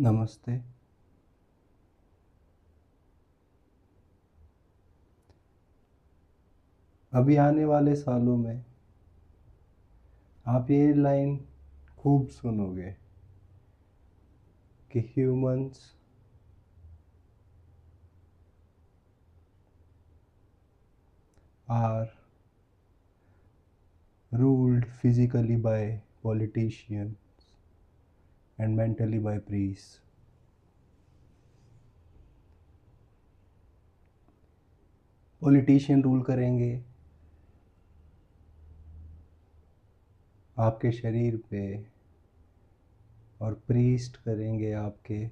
नमस्ते। अभी आने वाले सालों में आप ये लाइन खूब सुनोगे कि humans are ruled physically by politicians and mentally by priests. Politician rule करेंगे आपके शरीर पे और प्रीस्ट करेंगे आपके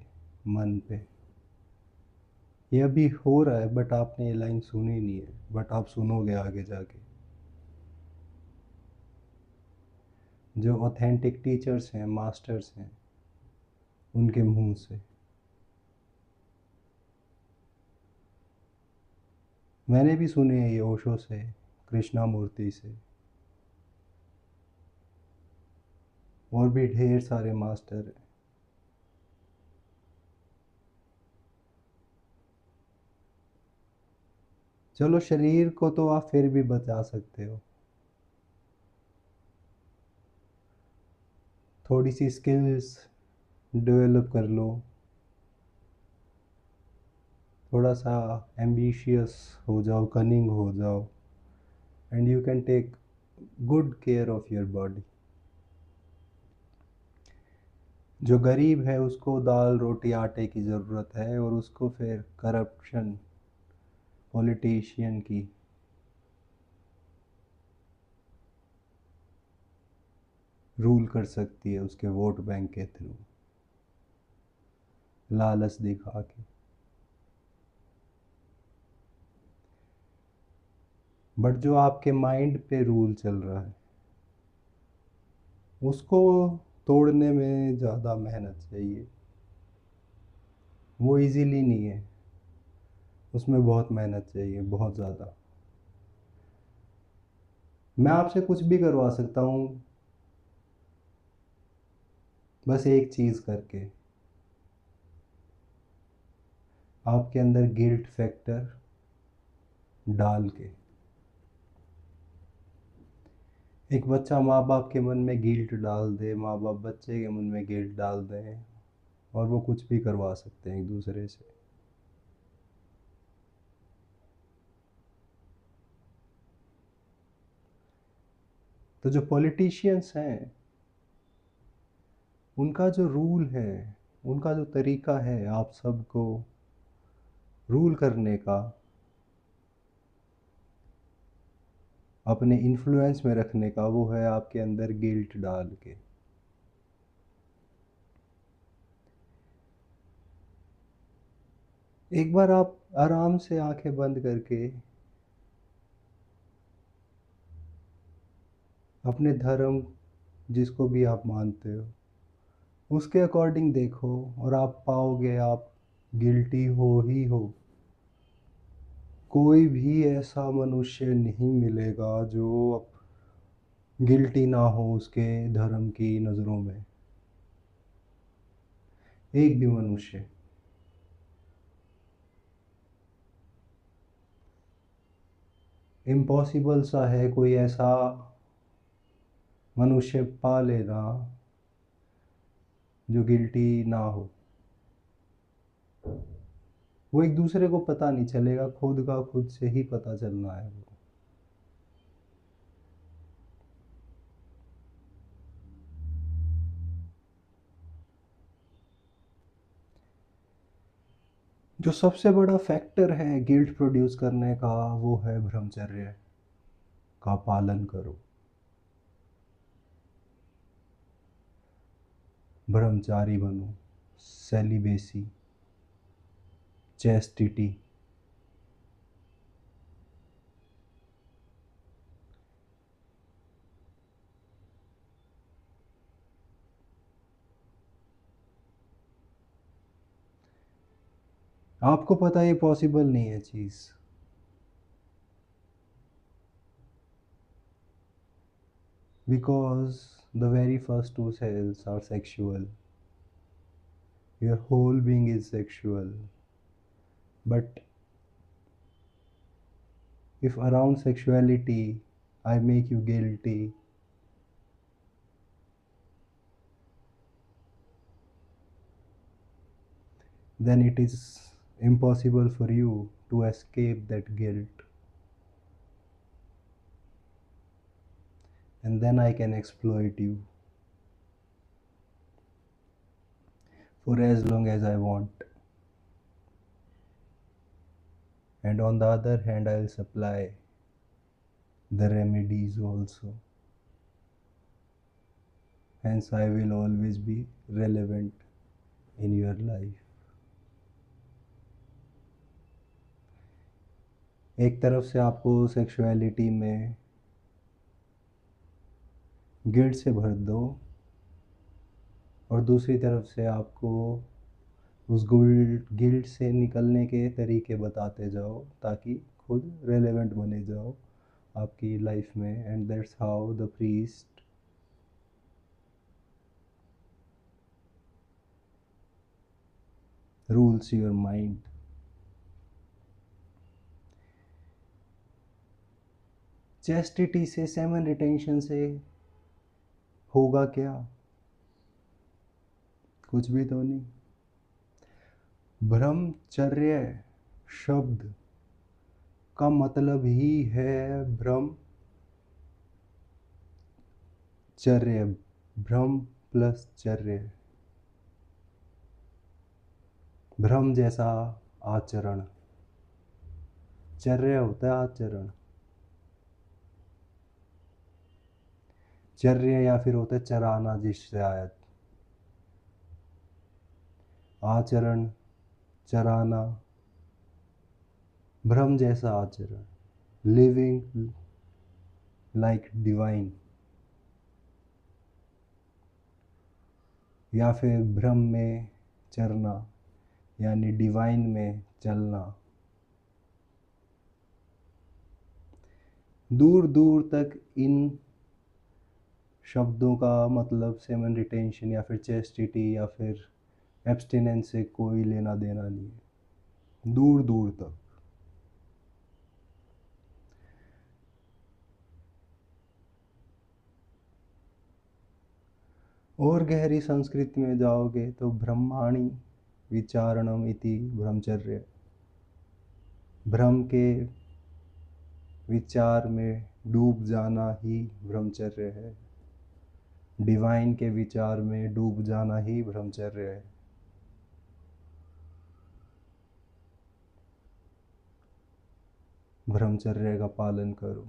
मन पे। ये अभी हो रहा है बट आपने ये लाइन सुनी नहीं है, बट आप सुनोगे आगे जाके। जो ऑथेंटिक टीचर्स हैं, मास्टर्स हैं, उनके मुंह से। मैंने भी सुने हैं ये ओशो से, कृष्णा मूर्ति से, और भी ढेर सारे मास्टर हैं। चलो शरीर को तो आप फिर भी बचा सकते हो, थोड़ी सी स्किल्स डेवलप कर लो, थोड़ा सा एम्बिशियस हो जाओ, कनिंग हो जाओ, and you can take good care of your body. जो गरीब है उसको दाल रोटी आटे की ज़रूरत है, और उसको फिर करप्शन पॉलिटिशियन की रूल कर सकती है, उसके वोट बैंक के थ्रू, लालच दिखा के। बट जो आपके माइंड पे रूल चल रहा है उसको तोड़ने में ज़्यादा मेहनत चाहिए। वो इजीली नहीं है, उसमें बहुत मेहनत चाहिए, बहुत ज़्यादा। मैं आपसे कुछ भी करवा सकता हूँ, बस एक चीज़ करके, आपके अंदर गिल्ट फैक्टर डाल के। एक बच्चा माँ बाप के मन में गिल्ट डाल दे, माँ बाप बच्चे के मन में गिल्ट डाल दें, और वो कुछ भी करवा सकते हैं एक दूसरे से। तो जो पॉलिटिशियंस हैं, उनका जो रूल है, उनका जो तरीका है आप सबको रूल करने का, अपने इन्फ्लुएंस में रखने का, वो है आपके अंदर गिल्ट डाल के। एक बार आप आराम से आंखें बंद करके अपने धर्म, जिसको भी आप मानते हो, उसके अकॉर्डिंग देखो, और आप पाओगे आप गिल्टी हो ही हो। कोई भी ऐसा मनुष्य नहीं मिलेगा जो गिल्टी ना हो उसके धर्म की नज़रों में। एक भी मनुष्य। इम्पॉसिबल सा है कोई ऐसा मनुष्य पा लेना जो गिल्टी ना हो। वो एक दूसरे को पता नहीं चलेगा, खुद का खुद से ही पता चलना है वो। जो सबसे बड़ा फैक्टर है गिल्ट प्रोड्यूस करने का, वो है ब्रह्मचर्य का पालन करो। ब्रह्मचारी बनो, सेलिबेसी, चेस्टिटी। आपको पता है ये पॉसिबल नहीं है चीज़, because the very first two cells are sexual. Your whole being is sexual. But if around sexuality I make you guilty, then it is impossible for you to escape that guilt. And then I can exploit you for as long as I want. And on the other hand, I will supply the remedies also. Hence, I will always be relevant in your life. एक तरफ से आपको sexuality में guilt से भर दो और दूसरी तरफ से आपको उस गिल्ट से निकलने के तरीके बताते जाओ ताकि खुद रेलेवेंट बने जाओ आपकी लाइफ में. And that's how the priest rules your mind. Chastity से, सेमन रिटेंशन से होगा क्या? कुछ भी तो नहीं. ब्रह्मचर्य शब्द का मतलब ही है ब्रह्मचर्य. ब्रह्म प्लस चर्य. ब्रह्म जैसा आचरण. चर्य होता है आचरण. चर्य या फिर होता है चराना, जिससे आयत. आचरण, चराना, ब्रह्म जैसा आचरण. Living like divine. या फिर ब्रह्म में चरना यानी डिवाइन में चलना. दूर दूर तक इन शब्दों का मतलब सेमन रिटेंशन या फिर चेस्टिटी या फिर एब्स्टिनेंस से कोई लेना देना नहीं है. दूर दूर तक. और गहरी संस्कृति में जाओगे तो ब्रह्माणी विचारणम इति ब्रह्मचर्य. ब्रह्म के विचार में डूब जाना ही ब्रह्मचर्य है. डिवाइन के विचार में डूब जाना ही ब्रह्मचर्य है. ब्रह्मचर्य का पालन करो.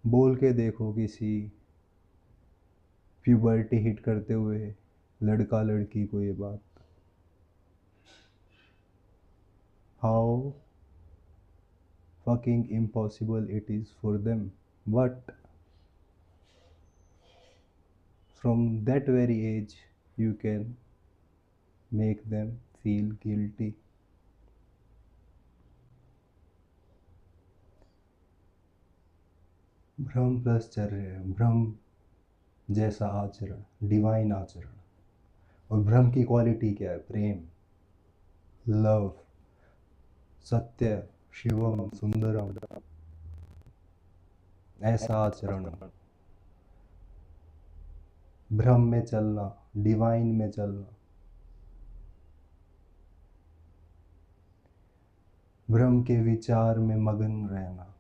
बोल के देखो किसी प्यूबर्टी हिट करते हुए लड़का लड़की को ये बात. How fucking impossible it is for them, but from that very age you can make them feel guilty. Brahma plus चर्य. ब्रह्म जैसा आचरण, डिवाइन आचरण. और ब्रह्म की क्वालिटी क्या है? प्रेम, लव, सत्य, शिवम, सुंदरम. ऐसा आचरण. ब्रह्म में चलना, डिवाइन में चलना. ब्रह्म के विचार में मगन रहना.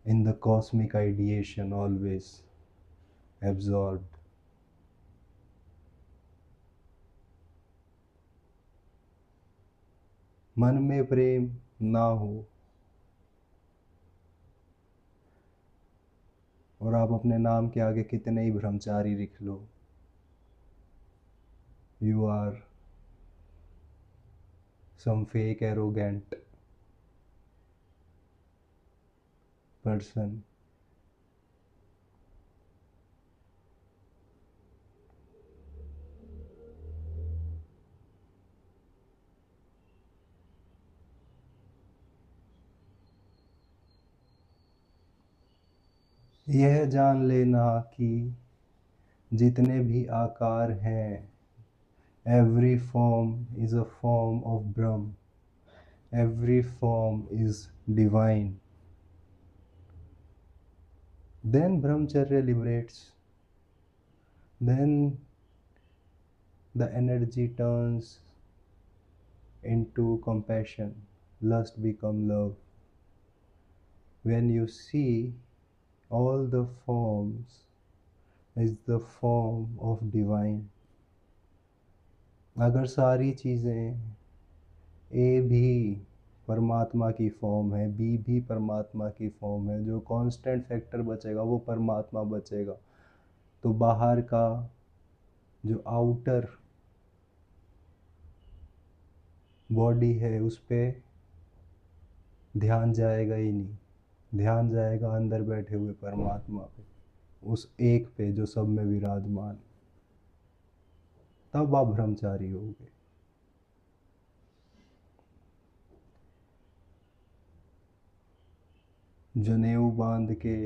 In the cosmic ideation, always absorbed. मन में प्रेम ना हो और आप अपने नाम के आगे कितने ही ब्रह्मचारी लिख लो, you are some fake arrogant person. यह जान लेना कि जितने भी आकार हैं, every form is a form of Brahm, every form is divine. Then brahmacharya liberates, then the energy turns into compassion, lust become love. When you see all the forms is the form of divine। अगर सारी चीज़ें, ए भी परमात्मा की form है, B भी परमात्मा की फॉर्म है, जो कांस्टेंट फैक्टर बचेगा वो परमात्मा बचेगा, तो बाहर का जो आउटर बॉडी है उस पर ध्यान जाएगा ही नहीं। ध्यान जाएगा अंदर बैठे हुए परमात्मा पे, उस एक पे जो सब में विराजमान। तब आप ब्रह्मचारी होगे। जनेऊ बांध के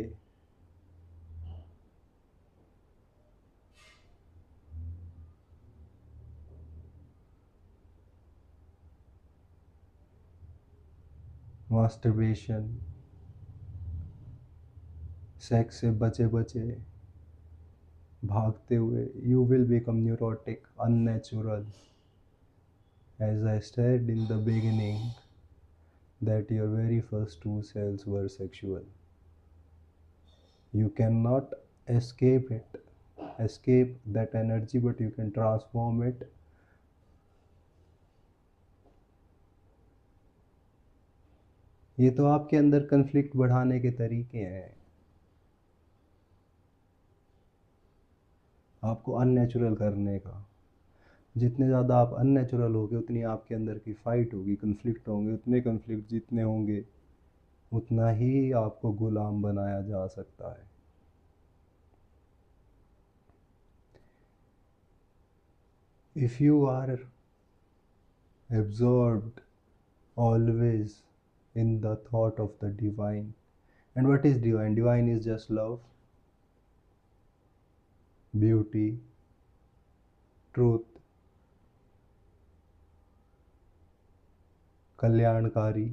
मास्टरबेशन, सेक्स से बचे बचे भागते हुए, you will become neurotic, unnatural. As I said in the beginning that your very first two cells were sexual. You cannot escape it, escape that energy, but you can transform it। ये तो आपके अंदर conflict बढ़ाने के तरीके हैं, आपको unnatural करने का। जितने ज़्यादा आप अननेचुरल होगे उतनी आपके अंदर की फाइट होगी, कन्फ्लिक्ट होंगे, उतने कन्फ्लिक्ट जितने होंगे उतना ही आपको गुलाम बनाया जा सकता है। If you are absorbed always in the thought of the divine, and what is divine? Divine is just love, beauty, truth, कल्याणकारी।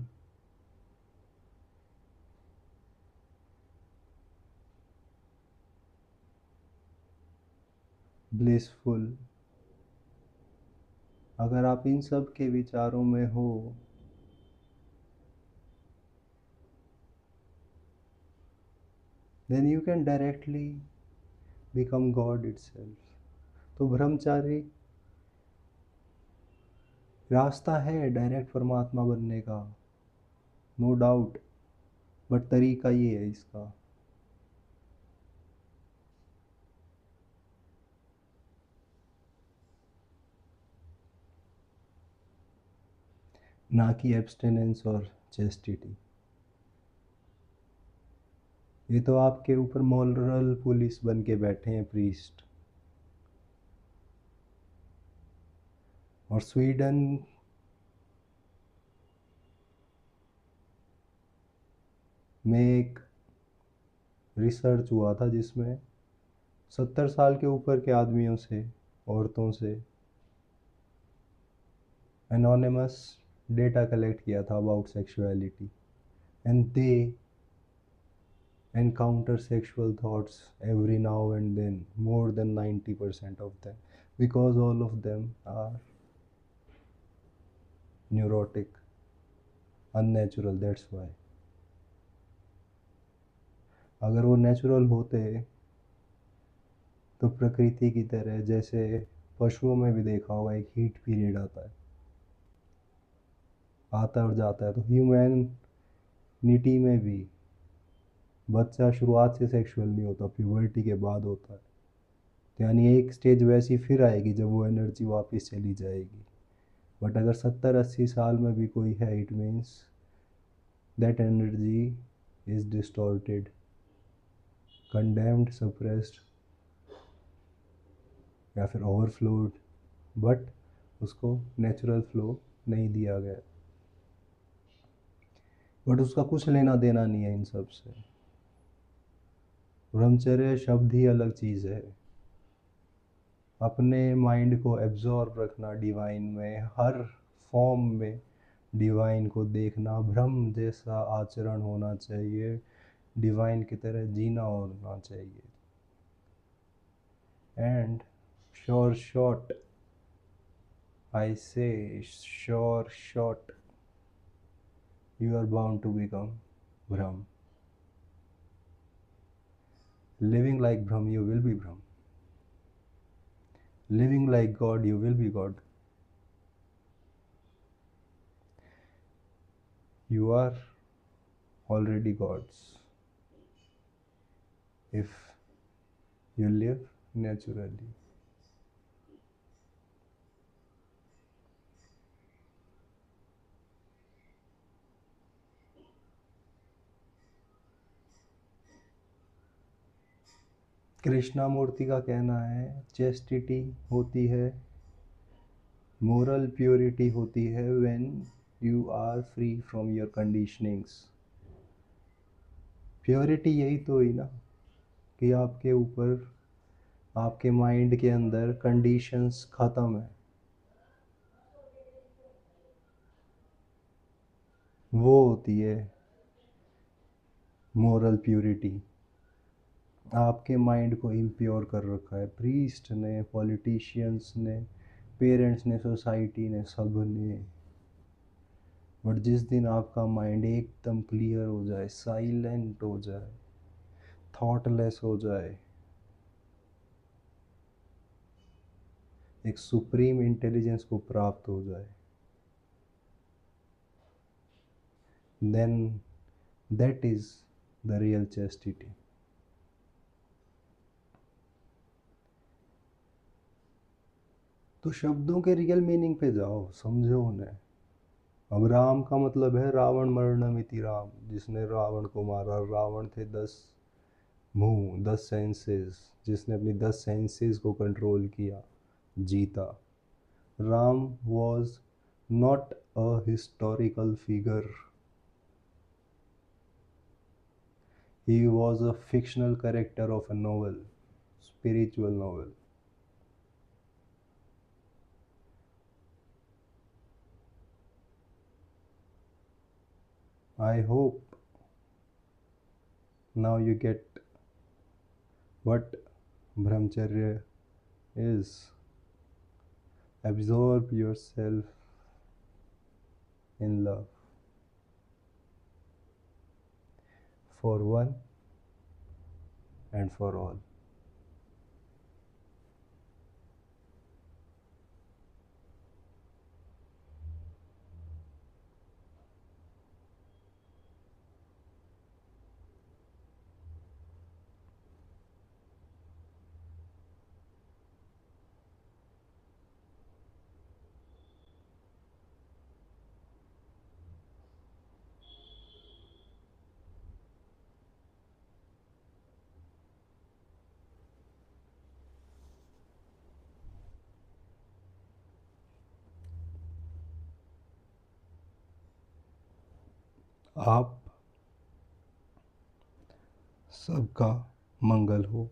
ब्लिसफुल। अगर आप इन सब के विचारों में हो then you can directly become God itself। तो ब्रह्मचारी रास्ता है डायरेक्ट परमात्मा बनने का, नो डाउट, बट तरीका ये है इसका। ना कि एब्सटेनेंस और चेस्टिटी। ये तो आपके ऊपर मॉरल पुलिस बन के बैठे हैं प्रीस्ट। और स्वीडन में एक रिसर्च हुआ था जिसमें 70 साल के ऊपर के आदमियों से, औरतों से एनोनिमस डेटा कलेक्ट किया था about sexuality, and they encounter sexual thoughts every now and then, more than 90% of them, because all of them are neurotic, unnatural, that's why। अगर वो नेचुरल होते तो प्रकृति की तरह, जैसे पशुओं में भी देखा होगा एक हीट पीरियड आता है और जाता है, तो ह्यूमैनिटी में भी बच्चा शुरुआत से सेक्सुअल नहीं होता, प्यूबर्टी के बाद होता है। तो यानी एक स्टेज वैसी फिर आएगी जब वो एनर्जी वापस चली जाएगी। बट अगर 70-80 साल में भी कोई है, it means that energy is distorted, condemned, suppressed या फिर ओवरफ्लोड, बट उसको नेचुरल फ्लो नहीं दिया गया। बट उसका कुछ लेना देना नहीं है इन सब से। ब्रह्मचर्य शब्द ही अलग चीज़ है। अपने माइंड को एब्जॉर्ब रखना डिवाइन में, हर फॉर्म में डिवाइन को देखना, ब्रह्म जैसा आचरण होना चाहिए, डिवाइन की तरह जीना होना चाहिए। एंड श्योर शॉट, आई से sure shot, you are bound to become Brahm. Living like Brahm, you will be Brahm. Living like God, you will be God. You are already gods if you live naturally. Krishnamurti का कहना है chastity होती है, moral purity होती है when you are free from your conditionings. Purity यही तो हुई ना कि आपके ऊपर, आपके माइंड के अंदर कंडीशंस ख़त्म है, वो होती है मोरल प्योरिटी। आपके माइंड को इम्प्योर कर रखा है प्रीस्ट ने, पॉलिटिशियंस ने, पेरेंट्स ने, सोसाइटी ने, सब ने। बट जिस दिन आपका माइंड एकदम क्लियर हो जाए, साइलेंट हो जाए, थॉटलेस हो जाए, एक सुप्रीम इंटेलिजेंस को प्राप्त हो जाए, then that is the real chastity. तो शब्दों के रियल मीनिंग पे जाओ, समझो उन्हें। अब राम का मतलब है रावण मरणमिति राम, जिसने रावण को मारा। रावण थे 10 मुंह, 10 सेंसेस, जिसने अपनी 10 सेंसेस को कंट्रोल किया, जीता। Ram was not a historical figure, he was a fictional character of a novel, spiritual novel. I hope now you get what brahmacharya is. Absorb yourself in love for one and for all. आप सबका मंगल हो।